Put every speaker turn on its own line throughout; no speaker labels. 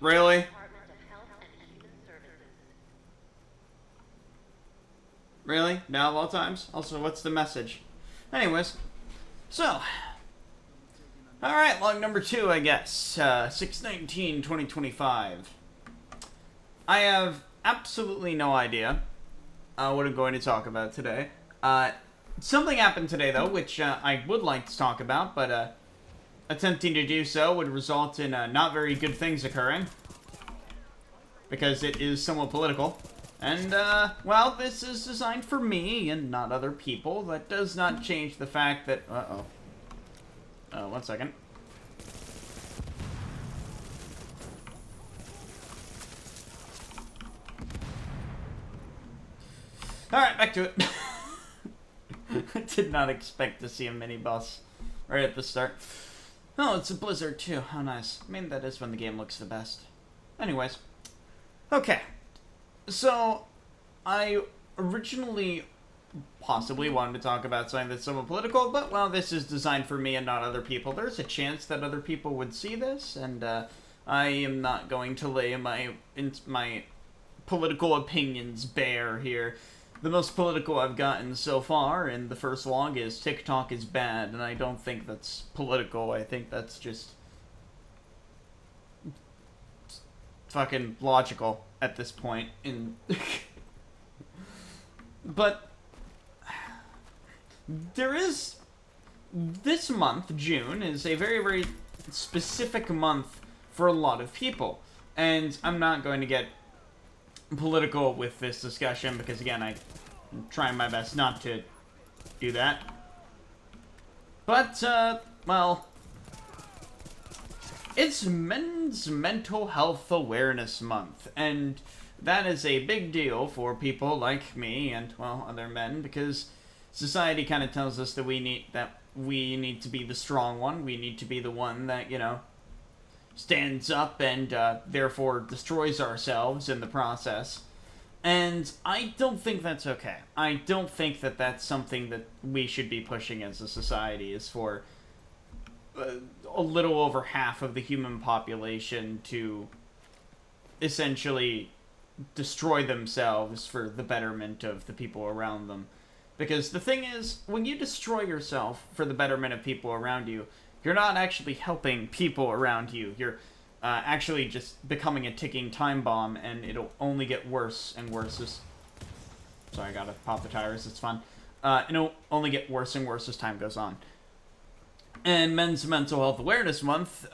Really? Really? Now of all times? Also, what's the message? Anyways, so. Alright, log number 2, I guess. 6/19/2025. I have absolutely no idea what I'm going to talk about today. Something happened today, though, which I would like to talk about, but attempting to do so would result in not very good things occurring. Because it is somewhat political. And, well, this is designed for me and not other people. That does not change the fact that... Uh-oh. 1 second. Alright, back to it. I did not expect to see a mini-boss right at the start. Oh, it's a blizzard too. How nice. I mean, that is when the game looks the best. Anyways. Okay. So, I originally possibly wanted to talk about something that's somewhat political, but, well, this is designed for me and not other people. There's a chance that other people would see this, and I am not going to lay my political opinions bare here. The most political I've gotten so far in the first log is TikTok is bad, and I don't think that's political. I think that's just fucking logical at this point. But there is... This month, June, is a very, very specific month for a lot of people. And I'm not going to get political with this discussion because, again, I'm trying my best not to do that. But, well, it's Men's Mental Health Awareness Month, and that is a big deal for people like me and, well, other men, because society kind of tells us that we need to be the strong one. We need to be the one that, you know, stands up and therefore destroys ourselves in the process. And I don't think that's okay. I don't think that that's something that we should be pushing as a society, is for a little over half of the human population to essentially destroy themselves for the betterment of the people around them. Because the thing is, when you destroy yourself for the betterment of people around you, you're not actually helping people around you. You're actually just becoming a ticking time bomb, and it'll only get worse and worse. Sorry, I gotta pop the tires, it's fun. It'll only get worse and worse as time goes on. And Men's Mental Health Awareness Month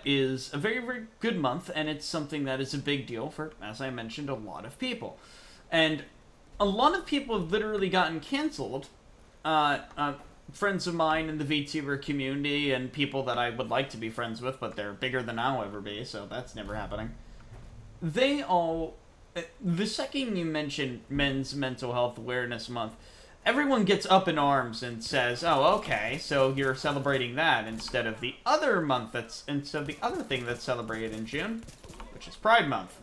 is a very, very good month, and it's something that is a big deal for, as I mentioned, a lot of people. And a lot of people have literally gotten canceled. Friends of mine in the VTuber community and people that I would like to be friends with, but they're bigger than I'll ever be, so that's never happening. They all... The second you mention Men's Mental Health Awareness Month, everyone gets up in arms and says, oh, okay, so you're celebrating that instead of the other thing that's celebrated in June, which is Pride Month.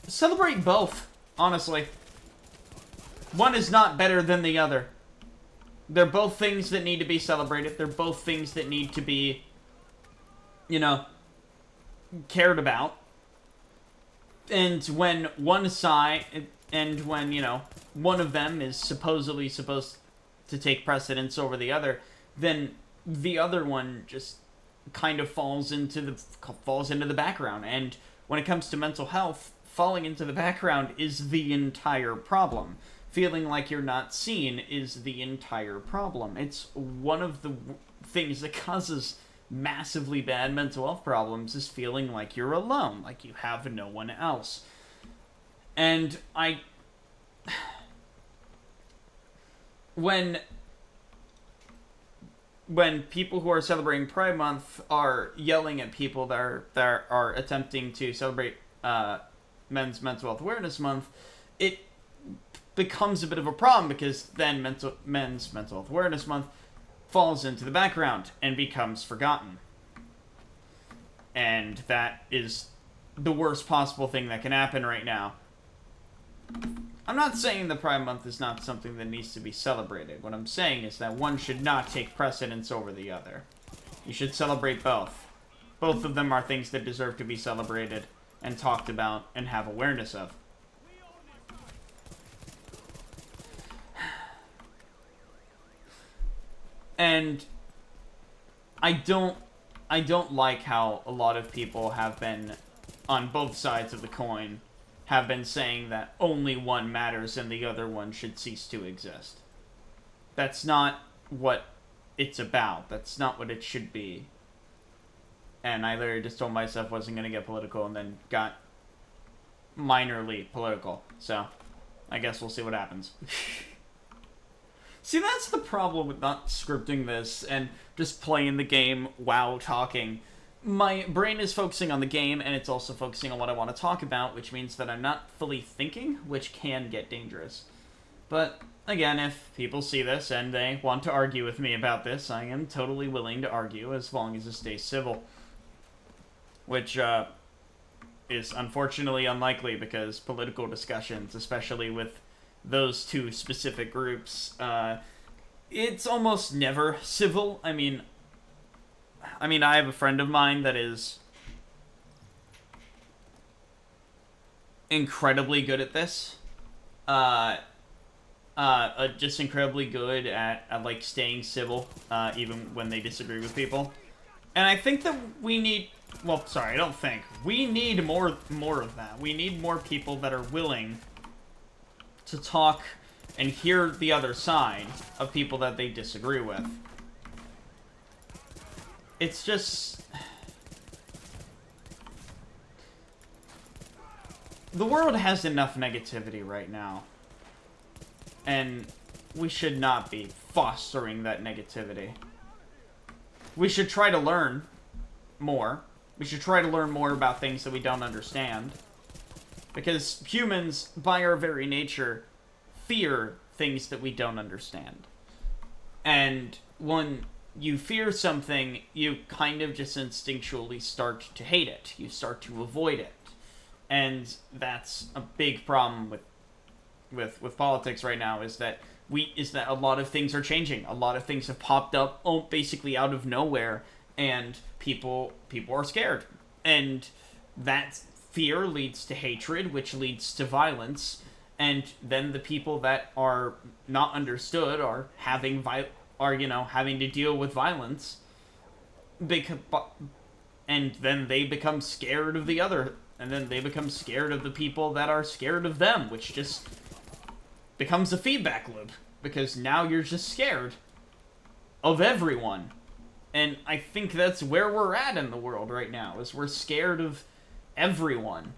Celebrate both, honestly. One is not better than the other. They're both things that need to be celebrated. They're both things that need to be, you know, cared about. And when one side, and when, you know, one of them is supposedly supposed to take precedence over the other, then the other one just kind of falls into the background. And when it comes to mental health, falling into the background is the entire problem. Feeling like you're not seen is the entire problem. It's one of the things that causes massively bad mental health problems, is feeling like you're alone, like you have no one else. And when people who are celebrating Pride Month are yelling at people that are attempting to celebrate Men's Mental Health Awareness Month, it becomes a bit of a problem, because then Men's Mental Health Awareness Month falls into the background and becomes forgotten. And that is the worst possible thing that can happen right now. I'm not saying the Pride Month is not something that needs to be celebrated. What I'm saying is that one should not take precedence over the other. You should celebrate both. Both of them are things that deserve to be celebrated and talked about and have awareness of. And I don't like how a lot of people have been, on both sides of the coin, have been saying that only one matters and the other one should cease to exist. That's not what it's about. That's not what it should be. And I literally just told myself I wasn't going to get political and then got minorly political. So, I guess we'll see what happens. See, that's the problem with not scripting this and just playing the game while talking. My brain is focusing on the game, and it's also focusing on what I want to talk about, which means that I'm not fully thinking, which can get dangerous. But, again, if people see this and they want to argue with me about this, I am totally willing to argue as long as it stays civil. Which, is unfortunately unlikely because political discussions, especially with those two specific groups, it's almost never civil. I mean, I have a friend of mine that is incredibly good at this. Just incredibly good at like staying civil, even when they disagree with people. And I think that we need, well, sorry, I don't think. We need more of that. We need more people that are willing to talk and hear the other side of people that they disagree with. It's just... the world has enough negativity right now. And we should not be fostering that negativity. We should try to learn more. We should try to learn more about things that we don't understand. Because humans, by our very nature, fear things that we don't understand. And when you fear something, you kind of just instinctually start to hate it. You start to avoid it. And that's a big problem with politics right now, is that a lot of things are changing. A lot of things have popped up basically out of nowhere, and people are scared. And that fear leads to hatred, which leads to violence, and then the people that are not understood are having to deal with violence, and then they become scared of the other, and then they become scared of the people that are scared of them, which just becomes a feedback loop, because now you're just scared of everyone. And I think that's where we're at in the world right now, is we're scared of everyone.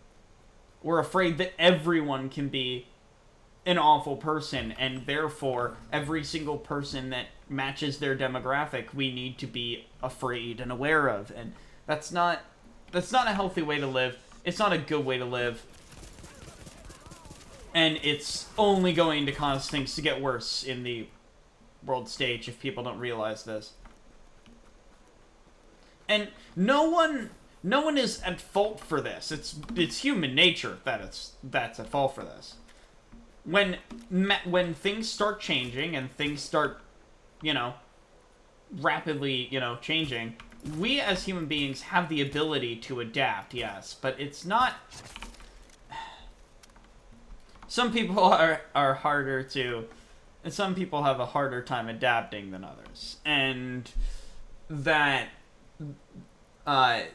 We're afraid that everyone can be an awful person, and therefore every single person that matches their demographic we need to be afraid and aware of. And that's not a healthy way to live. It's not a good way to live. And it's only going to cause things to get worse in the world stage if people don't realize this. And no one is at fault for this. It's human nature that's at fault for this. When things start changing and things start, rapidly, changing, we as human beings have the ability to adapt, yes, but it's not... Some people are harder to... and some people have a harder time adapting than others. And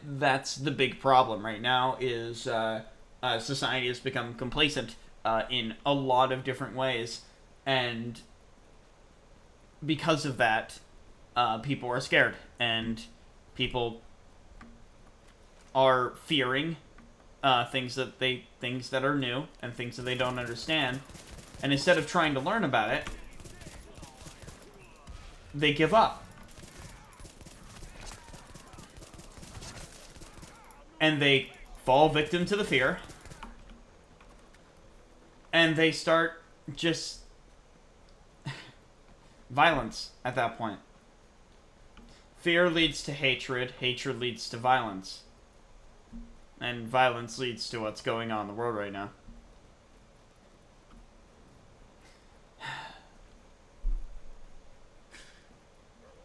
that's the big problem right now, is society has become complacent in a lot of different ways. And because of that, people are scared. And people are fearing things that are new and things that they don't understand, and instead of trying to learn about it, they give up. And they fall victim to the fear, and they start just violence at that point. Fear leads to hatred, hatred leads to violence. And violence leads to what's going on in the world right now.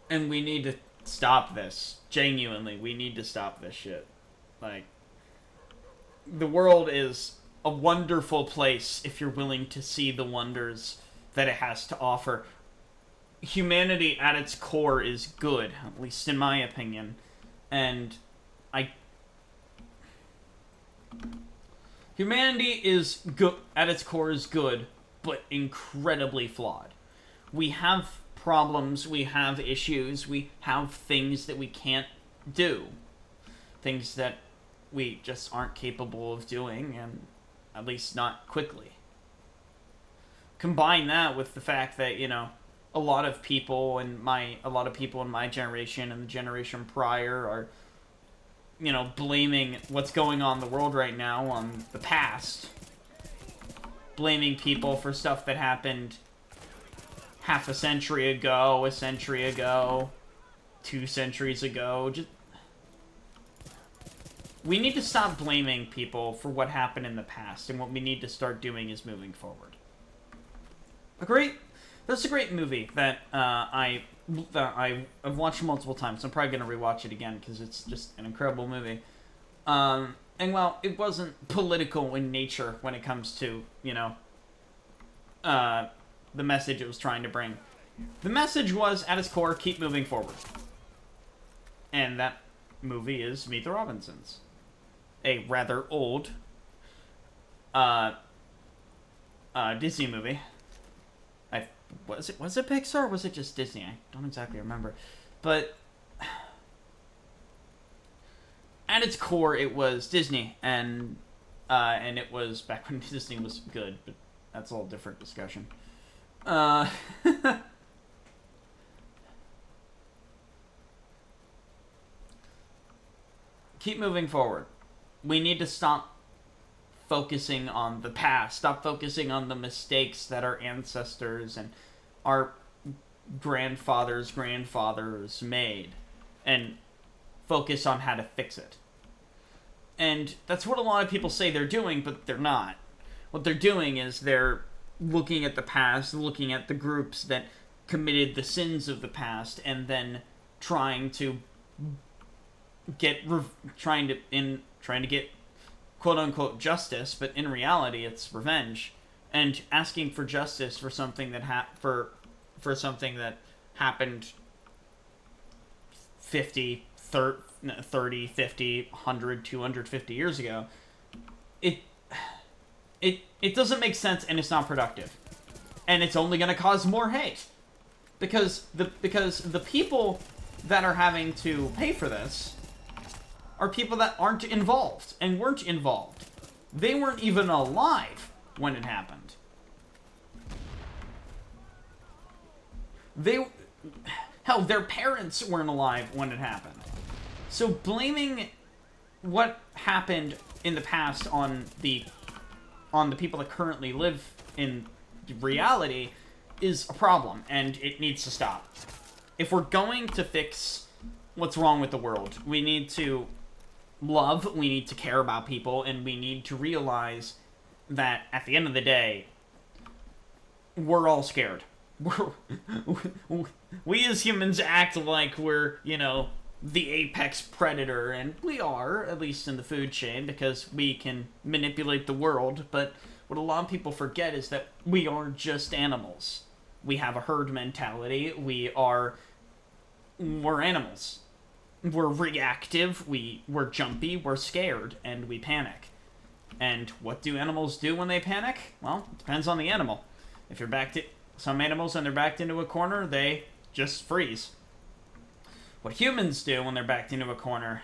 And we need to stop this. Genuinely, we need to stop this shit. Like, the world is a wonderful place if you're willing to see the wonders that it has to offer. Humanity at its core is good, at least in my opinion. And humanity is good, at its core is good, but incredibly flawed. We have problems, we have issues, we have things that we can't do. Things that we just aren't capable of doing, and at least not quickly. Combine that with the fact that, you know, a lot of people in my generation and the generation prior are, you know, blaming what's going on in the world right now on the past. Blaming people for stuff that happened half a century ago, 2 centuries ago. We need to stop blaming people for what happened in the past, and what we need to start doing is moving forward. That's a great movie that I've watched multiple times. I'm probably going to rewatch it again because it's just an incredible movie. And while it wasn't political in nature when it comes to, you know, the message it was trying to bring, the message was, at its core, keep moving forward. And that movie is Meet the Robinsons. A rather old Disney movie. Was it Pixar or was it just Disney? I don't exactly remember. But at its core, it was Disney, and it was back when Disney was good, but that's a whole different discussion. Keep moving forward. We need to stop focusing on the past. Stop focusing on the mistakes that our ancestors and our grandfathers' grandfathers made, and focus on how to fix it. And that's what a lot of people say they're doing, but they're not. What they're doing is they're looking at the past, looking at the groups that committed the sins of the past, and then trying to get quote-unquote justice, but in reality it's revenge, and asking for justice for something that for something that happened 50, 30, 50, 100, 250 years ago. It doesn't make sense, and it's not productive. And it's only going to cause more hate. Because the people that are having to pay for this are people that aren't involved and weren't involved. They weren't even alive when it happened. Their parents weren't alive when it happened. So blaming what happened in the past on the people that currently live in reality is a problem, and it needs to stop. If we're going to fix what's wrong with the world, we need to love, we need to care about people, and we need to realize that at the end of the day, we're all scared. We as humans act like we're, you know, the apex predator, and we are, at least in the food chain, because we can manipulate the world, but what a lot of people forget is that we are just animals. We have a herd mentality, we're animals. We're reactive, we're jumpy, we're scared, and we panic. And what do animals do when they panic? Well, it depends on the animal. If you're some animals, when they're backed into a corner, they just freeze. What humans do when they're backed into a corner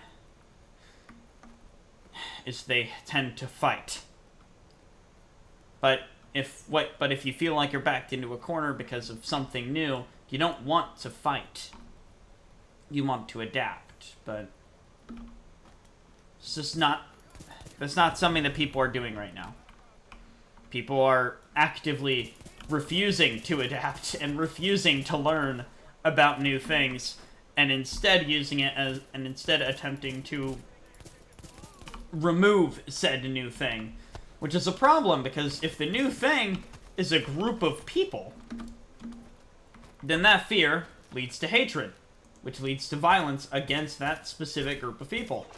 is they tend to fight. But if you feel like you're backed into a corner because of something new, you don't want to fight. You want to adapt, but it's just that's not something that people are doing right now. People are actively refusing to adapt and refusing to learn about new things, and instead attempting to remove said new thing, which is a problem, because if the new thing is a group of people, then that fear leads to hatred. which leads to violence against that specific group of people.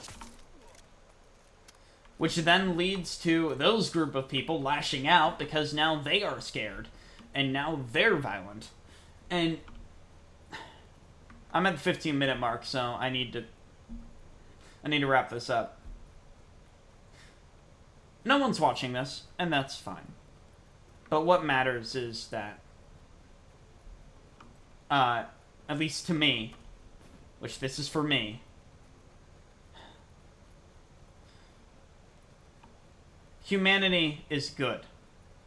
Which then leads to those group of people lashing out because now they are scared. And now they're violent. And I'm at the 15-minute mark, so I need to wrap this up. No one's watching this, and that's fine. But what matters is that, at least to me, which this is for me, humanity is good.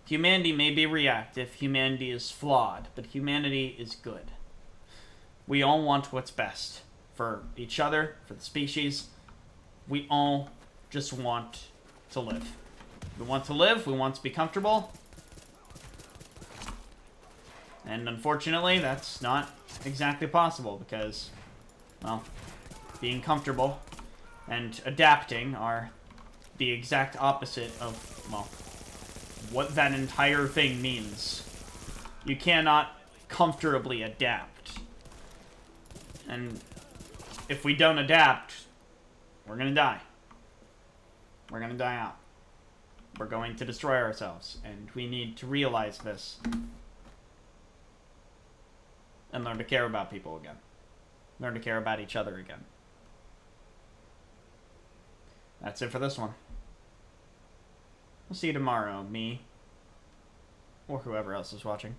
Humanity may be reactive, humanity is flawed, but humanity is good. We all want what's best for each other, for the species. We all just want to live. We want to live, we want to be comfortable. And unfortunately, that's not exactly possible because, well, being comfortable and adapting are the exact opposite of, well, what that entire thing means. You cannot comfortably adapt. And if we don't adapt, we're gonna die. We're gonna die out. We're going to destroy ourselves, and we need to realize this. And learn to care about people again. Learn to care about each other again. That's it for this one. We'll see you tomorrow, me, or whoever else is watching.